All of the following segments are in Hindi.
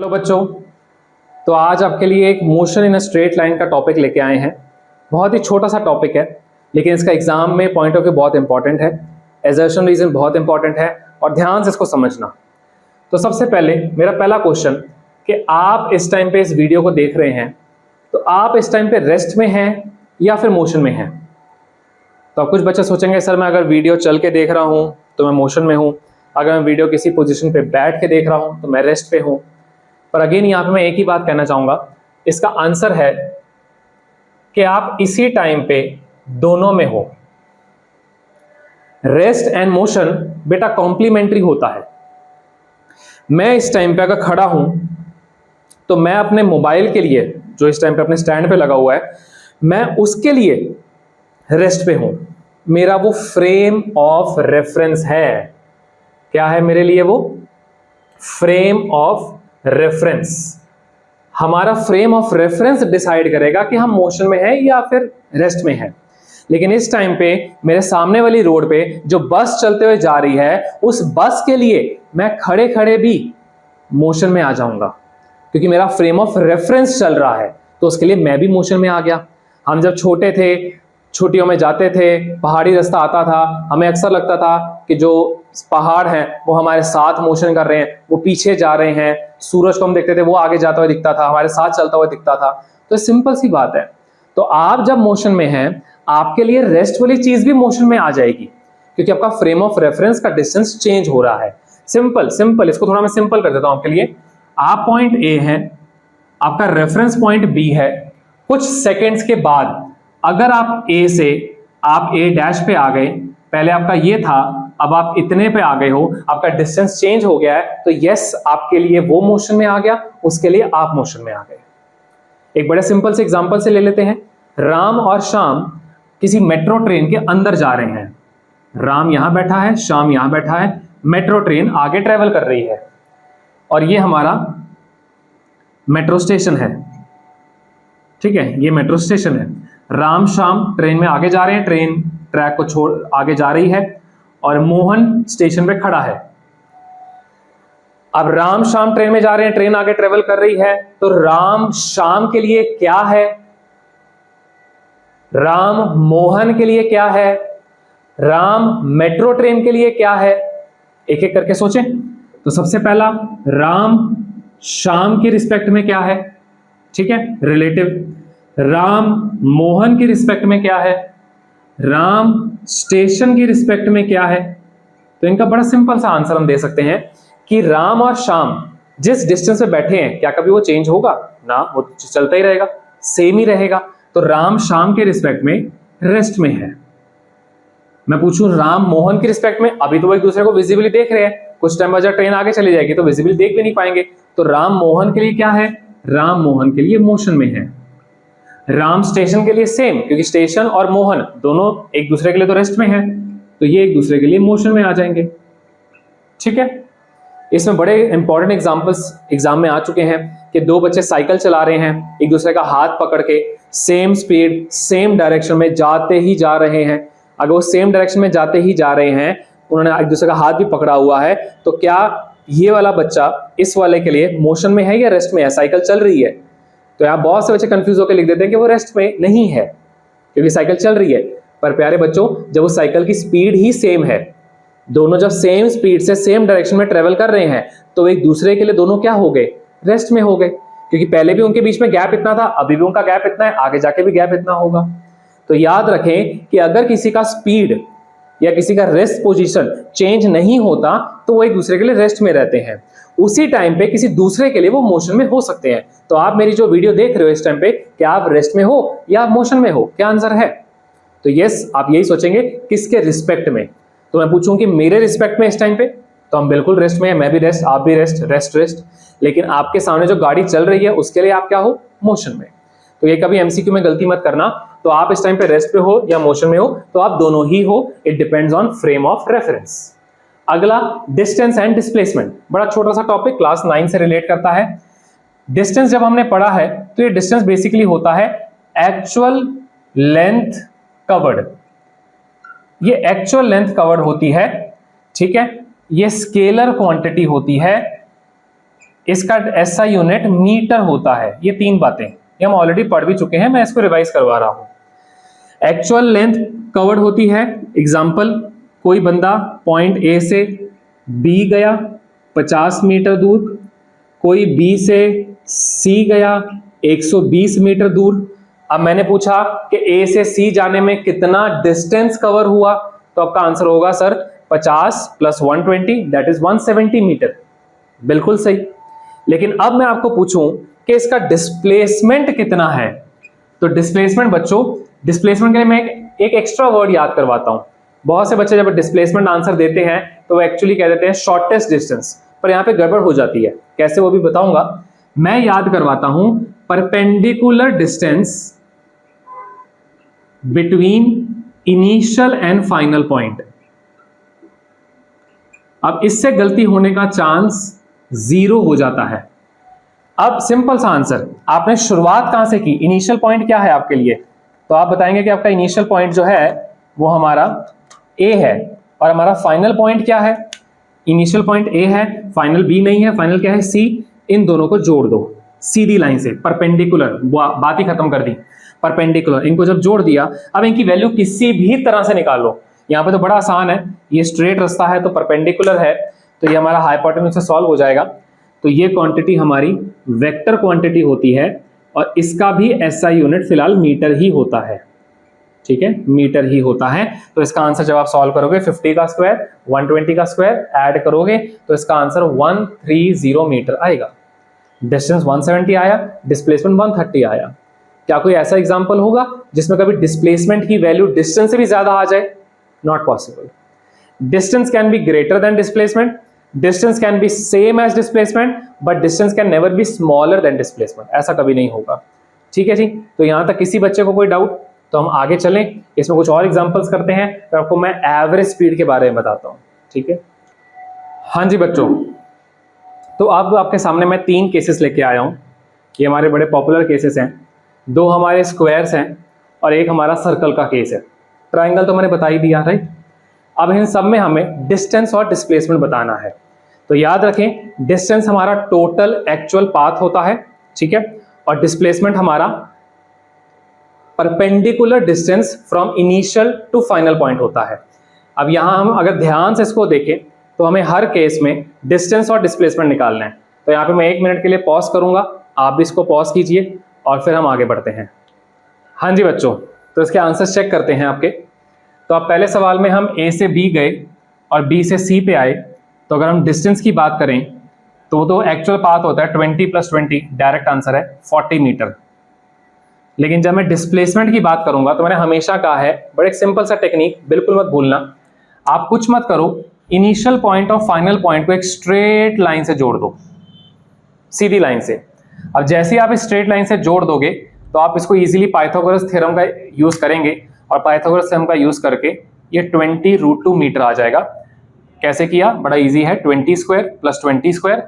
हेलो बच्चों, तो आज आपके लिए एक motion in a straight line का टॉपिक लेके आए हैं। बहुत ही छोटा सा टॉपिक है, लेकिन इसका एग्जाम में पॉइंट ऑफ व्यू बहुत इंपॉर्टेंट है। एजर्शन रीजन बहुत इंपॉर्टेंट है और ध्यान से इसको समझना। तो सबसे पहले मेरा पहला क्वेश्चन कि आप इस टाइम पे इस वीडियो को देख रहे हैं, तो आप इस टाइम पे रेस्ट में हैं या फिर मोशन में हैं? तो अब कुछ बच्चे सोचेंगे सर मैं अगर वीडियो चल के देख रहा हूँ तो मैं मोशन में हूँ, अगर मैं वीडियो किसी पोजीशन पे बैठ के देख रहा हूँ तो मैं रेस्ट पे हूँ। पर अगेन यहाँ पे मैं एक ही बात कहना चाहूंगा, इसका आंसर है कि आप इसी टाइम पे दोनों में हो। रेस्ट एंड मोशन बेटा कॉम्प्लीमेंट्री होता है। मैं इस टाइम पे अगर खड़ा हूं तो मैं अपने मोबाइल के लिए जो इस टाइम पे अपने स्टैंड पे लगा हुआ है, मैं उसके लिए रेस्ट पे हूं। मेरा वो फ्रेम ऑफ रेफरेंस है। क्या है मेरे लिए? वो फ्रेम ऑफ रेफरेंस। हमारा फ्रेम ऑफ रेफरेंस डिसाइड करेगा कि हम मोशन में हैं या फिर रेस्ट में हैं। लेकिन इस टाइम पे मेरे सामने वाली रोड पे जो बस चलते हुए जा रही है, उस बस के लिए मैं खड़े खड़े भी मोशन में आ जाऊंगा, क्योंकि मेरा फ्रेम ऑफ रेफरेंस चल रहा है, तो उसके लिए मैं भी मोशन में आ गया। हम जब छोटे थे, छुट्टियों में जाते थे, पहाड़ी रास्ता आता था, हमें अक्सर लगता था कि जो पहाड़ हैं वो हमारे साथ मोशन कर रहे हैं, वो पीछे जा रहे हैं। सूरज को हम देखते थे, वो आगे जाता हुआ दिखता था, हमारे साथ चलता हुआ दिखता था। तो सिंपल सी बात है। तो आप जब मोशन में हैं, आपके लिए रेस्ट वाली चीज भी मोशन में आ जाएगी, क्योंकि आपका फ्रेम ऑफ रेफरेंस का डिस्टेंस चेंज हो रहा है। सिंपल इसको थोड़ा मैं सिंपल कर देता हूं आपके लिए। आप पॉइंट ए है, आपका रेफरेंस पॉइंट बी है। कुछ सेकेंड्स के बाद अगर आप ए से आप ए डैश पे आ गए, पहले आपका ये था, अब आप इतने पे आ गए हो, आपका डिस्टेंस चेंज हो गया है, तो यस आपके लिए वो मोशन में आ गया, उसके लिए आप मोशन में आ गए। एक बड़े सिंपल से एग्जांपल से ले लेते हैं। राम और श्याम किसी मेट्रो ट्रेन के अंदर जा रहे हैं। राम यहां बैठा है, श्याम यहां बैठा है, मेट्रो ट्रेन आगे ट्रेवल कर रही है और ये हमारा मेट्रो स्टेशन है। ठीक है, ये मेट्रो स्टेशन है। राम श्याम ट्रेन में आगे जा रहे हैं, ट्रेन ट्रैक को छोड़ आगे जा रही है और मोहन स्टेशन पे खड़ा है। अब राम श्याम ट्रेन में जा रहे हैं, ट्रेन आगे ट्रेवल कर रही है, तो राम श्याम के लिए क्या है, राम मोहन के लिए क्या है, राम मेट्रो ट्रेन के लिए क्या है, एक एक करके सोचें। तो सबसे पहला राम श्याम की रिस्पेक्ट में क्या है, ठीक है, रिलेटिव। राम मोहन की रिस्पेक्ट में क्या है, राम स्टेशन की रिस्पेक्ट में क्या है। तो इनका बड़ा सिंपल सा आंसर हम दे सकते हैं कि राम और श्याम जिस डिस्टेंस पे बैठे हैं, क्या कभी वो चेंज होगा? ना, वो चलता ही रहेगा, सेम ही रहेगा। तो राम श्याम के रिस्पेक्ट में रेस्ट में है। मैं पूछूं राम मोहन की रिस्पेक्ट में, अभी तो वो एक दूसरे को विजिबली देख रहे हैं, कुछ टाइम बाद जब ट्रेन आगे चली जाएगी तो विजिबली देख भी नहीं पाएंगे। तो राम मोहन के लिए क्या है? राम मोहन के लिए मोशन में है। राम स्टेशन के लिए सेम, क्योंकि स्टेशन और मोहन दोनों एक दूसरे के लिए तो रेस्ट में है, तो ये एक दूसरे के लिए मोशन में आ जाएंगे। ठीक है, इसमें बड़े इंपॉर्टेंट एग्जांपल्स एग्जाम में आ चुके हैं कि दो बच्चे साइकिल चला रहे हैं, एक दूसरे का हाथ पकड़ के सेम स्पीड सेम डायरेक्शन में जाते ही जा रहे हैं। अगर वो सेम डायरेक्शन में जाते ही जा रहे हैं, उन्होंने एक दूसरे का हाथ भी पकड़ा हुआ है, तो क्या ये वाला बच्चा इस वाले के लिए मोशन में है या रेस्ट में है? साइकिल चल रही है। तो यहाँ बहुत से बच्चे कंफ्यूज होकर लिख देते हैं कि वो रेस्ट में नहीं है क्योंकि साइकिल चल रही है। पर प्यारे बच्चों, जब वो साइकिल की स्पीड ही सेम है, दोनों जब सेम स्पीड से सेम डायरेक्शन में ट्रेवल कर रहे हैं, तो एक दूसरे के लिए दोनों क्या हो गए? रेस्ट में हो गए, क्योंकि पहले भी उनके बीच में गैप इतना था, अभी भी उनका गैप इतना है, आगे जाके भी गैप इतना होगा। तो याद रखें कि अगर किसी का स्पीड या किसी का रेस्ट पोजीशन चेंज नहीं होता तो वो एक दूसरे के लिए रेस्ट में रहते हैं। उसी टाइम पे किसी दूसरे के लिए वो मोशन में हो सकते हैं। तो आप मेरी जो वीडियो देख रहे हो इस टाइम पे, क्या आप रेस्ट में हो या आप मोशन में हो? क्या आंसर है? तो यस, आप यही सोचेंगे किसके रिस्पेक्ट में। तो मैं पूछूं कि मेरे रिस्पेक्ट में इस टाइम पे, तो हम बिल्कुल रेस्ट में है, मैं भी रेस्ट, आप भी रेस्ट, रेस्ट रेस्ट। लेकिन आपके सामने जो गाड़ी चल रही है उसके लिए आप क्या हो? मोशन में। तो ये कभी एमसीक्यू में गलती मत करना। तो आप इस टाइम पे रेस्ट पे हो या मोशन में हो, तो आप दोनों ही हो। It depends on frame of reference. अगला डिस्टेंस एंड डिस्प्लेसमेंट, बड़ा छोटा सा टॉपिक, क्लास 9 से रिलेट करता है। डिस्टेंस जब हमने पढ़ा है तो ये डिस्टेंस बेसिकली होता है एक्चुअल लेंथ कवर्ड। ये एक्चुअल लेंथ कवर्ड होती है, ठीक है, ये स्केलर क्वांटिटी होती है इसका एसआई यूनिट मीटर होता है। ये 3 बातें ये हम ऑलरेडी पढ़ भी चुके हैं, मैं इसको रिवाइज करवा रहा हूं। एक्चुअल लेंथ कवर्ड होती है, एग्जाम्पल कोई बंदा पॉइंट ए से बी गया 50 मीटर दूर, कोई बी से सी गया 120 मीटर दूर। अब मैंने पूछा कि ए से सी जाने में कितना डिस्टेंस कवर हुआ, तो आपका आंसर होगा सर 50 + 120 दैट इज 170 मीटर। बिल्कुल सही। लेकिन अब मैं आपको पूछूं कि इसका डिस्प्लेसमेंट कितना है, तो डिस्प्लेसमेंट बच्चों, डिस्प्लेसमेंट के लिए मैं एक एक्स्ट्रा वर्ड याद करवाता हूं। बहुत से बच्चे जब डिस्प्लेसमेंट आंसर देते हैं तो वो एक्चुअली कह देते हैं शॉर्टेस्ट डिस्टेंस, पर यहां पे गड़बड़ हो जाती है। कैसे वो भी बताऊंगा। मैं याद करवाता हूं perpendicular distance between initial and final point. अब इससे गलती होने का चांस 0 हो जाता है। अब सिंपल सा आंसर, आपने शुरुआत कहां से की, इनिशियल पॉइंट क्या है आपके लिए, तो आप बताएंगे कि आपका इनिशियल पॉइंट जो है वो हमारा ए है, और हमारा फाइनल पॉइंट क्या है, इनिशियल पॉइंट ए है, फाइनल बी नहीं है, फाइनल क्या है सी। इन दोनों को जोड़ दो सीधी लाइन से, परपेंडिकुलर, बात ही खत्म कर दी, परपेंडिकुलर। इनको जब जोड़ दिया, अब इनकी वैल्यू किसी भी तरह से निकालो। यहाँ पे तो बड़ा आसान है, ये स्ट्रेट रास्ता है तो परपेंडिकुलर है, तो ये हमारा हाइपोटेन्यूज से सॉल्व हो जाएगा। तो ये क्वांटिटी हमारी वेक्टर क्वांटिटी होती है, और इसका भी एसआई यूनिट फिलहाल मीटर ही होता है। ठीक है, मीटर ही होता है। तो इसका आंसर जब आप सॉल्व करोगे 50 का स्क्वायर 120 का स्क्वायर ऐड करोगे तो इसका आंसर 130 मीटर आएगा। डिस्टेंस 170 आया, डिस्प्लेसमेंट 130 आया। क्या कोई ऐसा एग्जांपल होगा जिसमें कभी डिस्प्लेसमेंट की वैल्यू डिस्टेंस से भी ज्यादा आ जाए? Not possible. Distance can be greater than displacement, distance can be same as displacement, but distance can never be smaller than displacement. ऐसा कभी नहीं होगा। ठीक है जी, तो यहां तक किसी बच्चे को कोई डाउट? तो हम आगे चलें, इसमें कुछ और एग्जांपल्स करते हैं, तो आपको मैं एवरेज स्पीड के बारे में बताता हूं। ठीक है, हाँ जी बच्चों, तो अब आपके सामने मैं 3 केसेस लेके आया हूं। ये हमारे बड़े पॉपुलर केसेस हैं, 2 हमारे स्क्वायर्स हैं और एक हमारा सर्कल का केस है। ट्राइंगल तो मैंने बता ही दिया, राइट। अब इन सब में हमें डिस्टेंस और डिस्प्लेसमेंट बताना है। तो याद रखें, डिस्टेंस हमारा टोटल एक्चुअल पाथ होता है, ठीक है, और डिस्प्लेसमेंट हमारा perpendicular distance from initial to final point होता है। अब यहां हम अगर ध्यान से इसको देखें तो हमें हर केस में डिस्टेंस और डिस्प्लेसमेंट निकालना है। तो यहाँ पे मैं 1 मिनट के लिए पॉज करूंगा, आप भी इसको पॉज कीजिए और फिर हम आगे बढ़ते हैं। हाँ जी बच्चों, तो इसके आंसर्स चेक करते हैं आपके। तो आप पहले सवाल में हम ए से बी गए और बी से सी पे आए, तो अगर हम डिस्टेंस की बात करें तो एक्चुअल पाथ होता है 20 + 20, डायरेक्ट आंसर है 40 मीटर। लेकिन जब मैं डिस्प्लेसमेंट की बात करूंगा तो मैंने हमेशा कहा है, बड़े सिंपल सा टेक्निक, बिल्कुल मत भूलना, आप कुछ मत करो, इनिशियल पॉइंट और फाइनल पॉइंट को एक स्ट्रेट लाइन से जोड़ दो, सीधी लाइन से। अब जैसे ही आप इस स्ट्रेट लाइन से जोड़ दोगे तो आप इसको इजीली पाइथागोरस थ्योरम का यूज करेंगे, और पाइथागोरस थ्योरम का यूज करके ये 20√2 मीटर आ जाएगा। कैसे किया? बड़ा इजी है, 20² + 20²,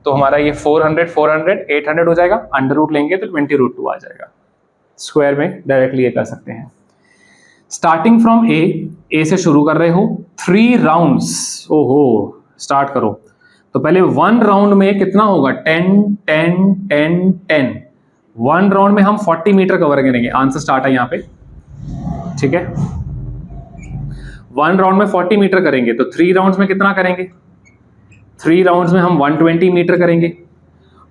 तो हमारा ये 400 400 800 हो जाएगा, अंडर रूट लेंगे तो 20√2 आ जाएगा। स्क्वायर में डायरेक्टली ये कर सकते हैं। स्टार्टिंग फ्रॉम ए से शुरू कर रहे हो, 3 राउंड्स, ओहो स्टार्ट करो। तो पहले 1 राउंड में कितना होगा? 10 10 10 10। 1 राउंड में हम 40 मीटर कवर करेंगे। आंसर स्टार्ट है यहाँ पे, ठीक है। 1 राउंड में 40 मीटर करेंगे, तो 3 राउंड्स में कितना करेंगे? 3 राउंड्स में हम 120 मीटर करेंगे।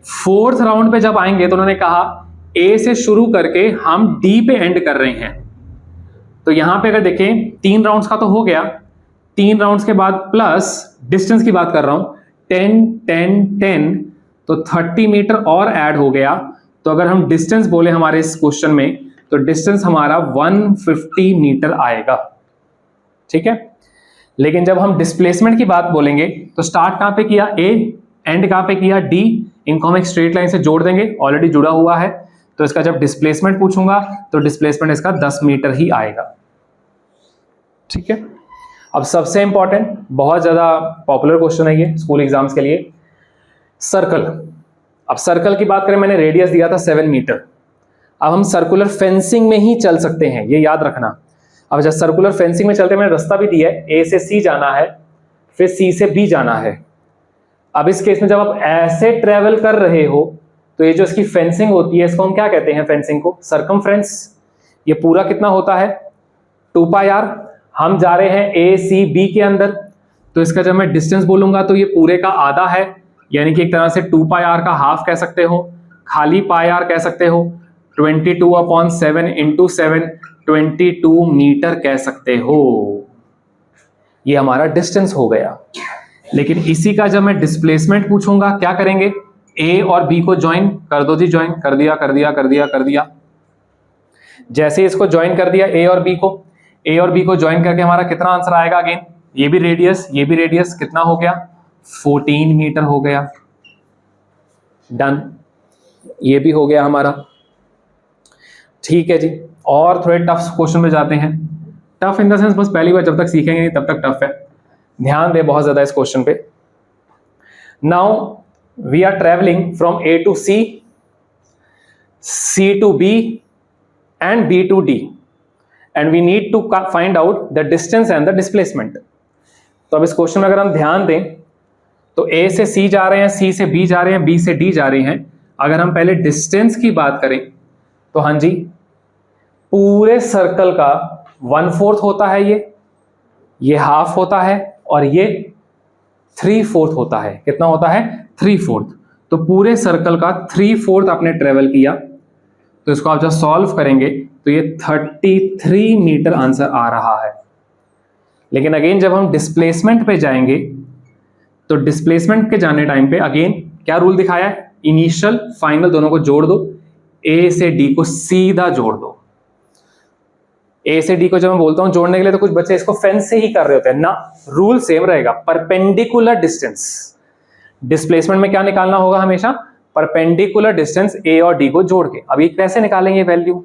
4th राउंड पे जब आएंगे तो उन्होंने कहा ए से शुरू करके हम डी पे एंड कर रहे हैं। तो यहां पे अगर देखें 3 राउंड्स का तो हो गया, 3 राउंड्स के बाद प्लस डिस्टेंस की बात कर रहा हूं 10 10 10, तो 30 मीटर और ऐड हो गया। तो अगर हम डिस्टेंस बोले हमारे इस क्वेश्चन में, तो डिस्टेंस हमारा 150 मीटर आएगा, ठीक है। लेकिन जब हम डिस्प्लेसमेंट की बात बोलेंगे तो स्टार्ट कहां पे किया? ए, एंड कहां पे किया? डी। इनको हम एक स्ट्रेट लाइन से जोड़ देंगे, ऑलरेडी जुड़ा हुआ है। तो इसका जब डिस्प्लेसमेंट पूछूंगा तो डिस्प्लेसमेंट इसका 10 मीटर ही आएगा, ठीक है। अब सबसे इंपॉर्टेंट, बहुत ज्यादा पॉपुलर क्वेश्चन है ये स्कूल एग्जाम्स के लिए, सर्कल। अब सर्कल की बात करें, मैंने रेडियस दिया था 7 मीटर। अब हम सर्कुलर फेंसिंग में ही चल सकते हैं, ये याद रखना। अब जब सर्कुलर फेंसिंग में चलते हैं, मैंने रास्ता भी दिया है, ए से सी जाना है, फिर सी से बी जाना है। अब इस केस में जब आप ऐसे ट्रेवल कर रहे हो तो ये जो इसकी फेंसिंग होती है इसको हम क्या कहते हैं, फेंसिंग को सरकमफ्रेंस। ये पूरा कितना होता है 2 पाई आर। हम जा रहे हैं ए सी बी के अंदर, तो इसका जब मैं डिस्टेंस बोलूंगा तो ये पूरे का आधा है, यानी कि एक तरह से 2 पाई आर का हाफ कह सकते हो, खाली पाई आर कह सकते हो, 22/7 इंटू 7 22 मीटर कह सकते हो। ये हमारा डिस्टेंस हो गया। लेकिन इसी का जब मैं डिस्प्लेसमेंट पूछूंगा क्या करेंगे, ए और बी को ज्वाइन कर दो जी, ज्वाइन कर दिया कर दिया कर दिया कर दिया। जैसे इसको ज्वाइन कर दिया ए और बी को ज्वाइन करके हमारा कितना आंसर आएगा, अगेन ये भी रेडियस कितना हो गया 14 मीटर हो गया। डन, ये भी हो गया हमारा। ठीक है जी, और थोड़े टफ क्वेश्चन में जाते हैं। टफ इन द सेंस बस पहली बार जब तक सीखेंगे नहीं तब तक टफ है, ध्यान दे बहुत ज्यादा इस क्वेश्चन पे। Now we are travelling from A to C, C to B and B to D, and we need to find out the distance and the displacement. तो अब इस क्वेश्चन में अगर हम ध्यान दें तो ए से सी जा रहे हैं, सी से बी जा रहे हैं, बी से डी जा रहे हैं। अगर हम पहले डिस्टेंस की बात करें तो हाँ जी, पूरे सर्कल का 1/4 होता है, ये हाफ होता है, और ये 3/4 होता है। कितना होता है 3/4। तो पूरे सर्कल का 3/4 आपने ट्रेवल किया, तो इसको आप जब सॉल्व करेंगे तो ये 33 मीटर आंसर आ रहा है। लेकिन अगेन जब हम डिस्प्लेसमेंट पे जाएंगे तो डिस्प्लेसमेंट के जाने टाइम पे अगेन क्या रूल दिखाया है, इनिशियल फाइनल दोनों को जोड़ दो, ए से डी को सीधा जोड़ दो। ए से डी को जब मैं बोलता हूं जोड़ने के लिए तो कुछ बच्चे इसको फेंस से ही कर रहे होते हैं ना, रूल सेम रहेगा, परपेंडिकुलर डिस्टेंस। डिस्प्लेसमेंट में क्या निकालना होगा हमेशा, परपेंडिकुलर डिस्टेंस ए और डी को जोड़ के। अब ये कैसे निकालेंगे वैल्यू,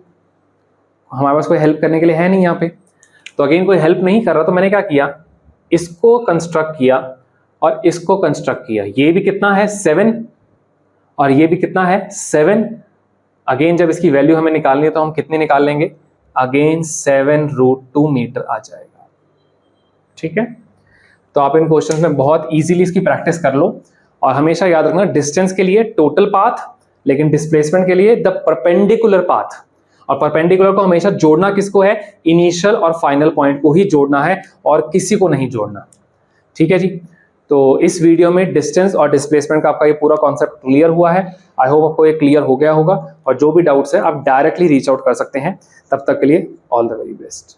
हमारे पास कोई हेल्प करने के लिए है नहीं यहाँ पे, तो अगेन कोई हेल्प नहीं कर रहा, तो मैंने क्या किया, इसको कंस्ट्रक्ट किया और इसको कंस्ट्रक्ट किया। ये भी कितना है 7 और ये भी कितना है 7। अगेन जब इसकी वैल्यू हमें निकालनी है तो हम कितनी निकाल लेंगे, अगेन 7√2 मीटर आ जाएगा। ठीक है, तो आप इन क्वेश्चंस में बहुत इजीली इसकी प्रैक्टिस कर लो, और हमेशा याद रखना डिस्टेंस के लिए टोटल पाथ, लेकिन डिस्प्लेसमेंट के लिए द परपेंडिकुलर पाथ। और परपेंडिकुलर को हमेशा जोड़ना किसको है, इनिशियल और फाइनल पॉइंट को ही जोड़ना है और किसी को नहीं जोड़ना। ठीक है जी, तो इस वीडियो में डिस्टेंस और डिस्प्लेसमेंट का आपका ये पूरा कॉन्सेप्ट क्लियर हुआ है। आई होप आपको ये क्लियर हो गया होगा, और जो भी डाउट्स है आप डायरेक्टली रीच आउट कर सकते हैं। तब तक के लिए ऑल द वेरी बेस्ट।